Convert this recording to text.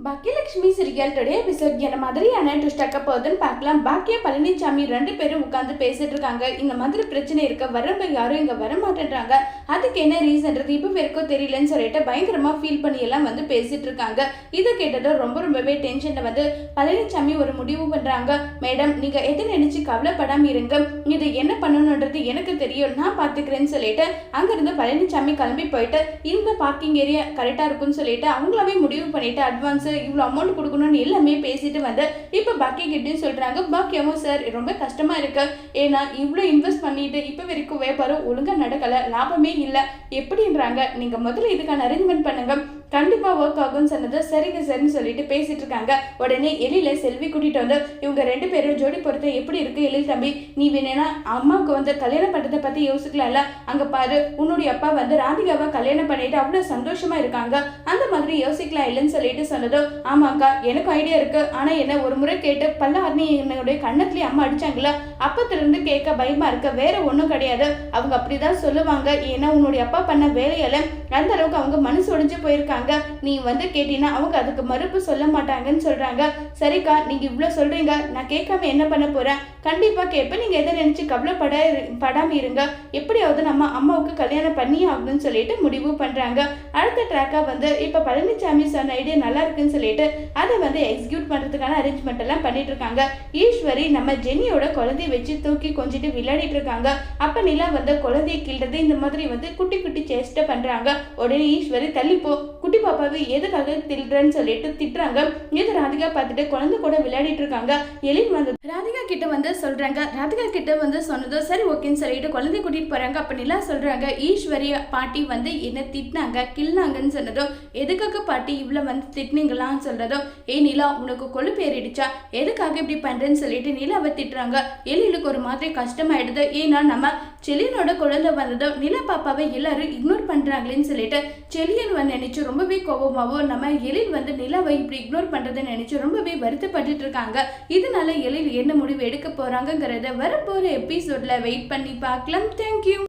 Baakiyalakshmi serial today episode என்ன மாதிரியான twist ஆக்க போகுதுன்னு பார்க்கலாம். பாக்கிய பழனிசாமி ரெண்டு பேரும் உட்காந்து பேசிட்டு இருக்காங்க. இந்த மாதிரி பிரச்சனை இருக்க வரவங்க யாரும் இங்க வர மாட்டேன்றாங்க, அதுக்கு என்ன ரீசன்றது இப்போ வரைக்கும் தெரியலன்னு சொல்லிட்டு பயங்கரமா ஃபீல் பண்ணி எல்லாம் வந்து பேசிட்டு இருக்காங்க. இதை கேட்டதும் ரொம்பவே டென்ஷன்ல வந்து பழனிசாமி ஒரு முடிவு பண்றாங்க. மேடம், நீங்க எதை நினைச்சு கவலைப்படாம இருங்க, இது என்ன பண்ணணும்ன்றது எனக்கு தெரியும், நான் பாத்துக்கிறேன்னு சொல்லிட்டு அங்கிருந்து பழனிசாமி கிளம்பி போயிட்டு இந்த பார்க்கிங் ஏரியா கரெக்டா இருக்கும்னு சொல்லிட்டு அவங்களாவே முடிவு பண்ணிட்டு அட்வான்ஸ் இவ்வளோ அமௌண்ட் கொடுக்கணும்னு எல்லாமே பேசிட்டு வந்து இப்போ பாக்கிய கிட்டயும் சொல்றாங்க. பாக்கியமும் சார் ரொம்ப கஷ்டமா இருக்கு, ஏன்னா இவ்வளோ இன்வெஸ்ட் பண்ணிட்டு இப்போ வரைக்கும் வியாபாரம் ஒழுங்கா நடக்கல, லாபமே இல்லை எப்படின்றாங்க. நீங்க முதல்ல இதுக்கான அரேஞ்ச்மெண்ட் பண்ணுங்க, கண்டிப்பா ஒர்க் ஆகும்னு சொன்னது சரிங்க சரின்னு சொல்லிட்டு பேசிட்டு இருக்காங்க. உடனே எழில செல்வி கூட்டிட்டு வந்து இவங்க ரெண்டு பேரும் ஜோடி பொறுத்த எப்படி இருக்கு எழில் தம்பி, நீ வேணா அம்மாவுக்கு வந்து கல்யாணம் பண்றதை பத்தி யோசிக்கலாம்ல, அங்க பாரு உன்னுடைய அப்பா வந்து ராதிகாவை கல்யாணம் பண்ணிட்டு அவ்வளவு சந்தோஷமா இருக்காங்க, அந்த மாதிரி யோசிக்கலாம் இல்லைன்னு சொல்லிட்டு சொன்னதும் ஆமாக்கா எனக்கு ஐடியா இருக்கு, ஆனா என்ன ஒரு முறை கேட்டு பல்லார்னி என்னுடைய கண்ணத்துலயே அம்மா அடிச்சாங்களா, அப்பத்துல இருந்து கேட்க பயமா இருக்கு, வேற ஒண்ணும் கிடையாது, அவங்க அப்படிதான் சொல்லுவாங்க, ஏன்னா உன்னுடைய அப்பா பண்ண வேலையால அந்த அளவுக்கு அவங்க மனசு உடைஞ்சு போயிருக்காங்க, நீ வந்து கேட்டீங்கன்னா அவங்க அதுக்கு மறுப்பு சொல்ல மாட்டாங்கன்னு சொல்றாங்க. சரிக்கா, நீங்க இவ்வளவு சொல்றீங்க, நான் கேட்காம என்ன பண்ண போறேன், கண்டிப்பா கேட்ப, நீங்க எதை நினைச்சு கவலைப்படாம இருங்க, எப்படியாவது நம்ம அம்மாவுக்கு கல்யாணம் பண்ணி ஆகணும்னு சொல்லிட்டு முடிவு பண்றாங்க. அடுத்த ட்ராக்கா வந்து இப்ப பழனிசாமி சொன்ன ஐடியா நல்லா இருக்குன்னு சொல்லிட்டு அதை வந்து எக்ஸிக்யூட் பண்றதுக்கான அரேஞ்ச்மெண்ட் எல்லாம் பண்ணிட்டு இருக்காங்க. ஈஸ்வரி நம்ம ஜெனியோட குழந்தைய வச்சு தூக்கி கொஞ்சிட்டு விளையாடிட்டு இருக்காங்க. அப்ப நிலா வந்து குழந்தைய கிள்றது இந்த மாதிரி வந்து குட்டி குட்டி சேஷ்டை பண்றாங்க. உடனே ஈஸ்வரி தள்ளிப்போ, குட்டி பாப்பாவை எதுக்காக தில்றன்னு சொல்லிட்டு திட்டுறாங்க. இது ராதிகா பார்த்துட்டு குழந்தை கூட விளையாடிட்டு இருக்காங்க. எழில் வந்து ராதிகா கிட்ட வந்து சொல்றாங்க. ராதிகா கிட்ட வந்து சொன்னதும் சரி ஓகேன்னு சொல்லிட்டு குழந்தைய கூட்டிட்டு போறாங்க. அப்ப நிலா சொல்றாங்க, ஈஸ்வரி பாட்டி வந்து என்ன திட்டினாங்க கிள்னாங்கன்னு சொன்னதும் எதுக்காக பாட்டி இவ்வளவு வந்து திட்டினீங்களான்னு சொல்றதும் நிலா உனக்கு கொழுப்பு ஏறிடுச்சா, எதுக்காக இப்படி பண்றேன்னு சொல்லிட்டு நிலாவை திட்டுறாங்க. எழிலுக்கு ஒரு மாதிரி கஷ்டமாயிடுது, ஏன்னா நம்ம செலியனோட குழந்தை வந்ததும் நிலா பாப்பாவை எல்லாரும் இக்னோர் பண்றாங்களேன்னு சொல்லிட்டு செலியன் வந்து நினைச்சு ரொம்பவே கோபமாவும் நம்ம எழில் வந்து நிலாவை இப்படி இக்னோர் பண்றதை நினைச்சு ரொம்பவே வருத்தப்பட்டு இருக்காங்க. இதனால எழில் என்ன முடிவு எடுக்க போறாங்கிறத வரப்போற எபிசோட்ல வெயிட் பண்ணி பார்க்கலாம். தேங்க்யூ.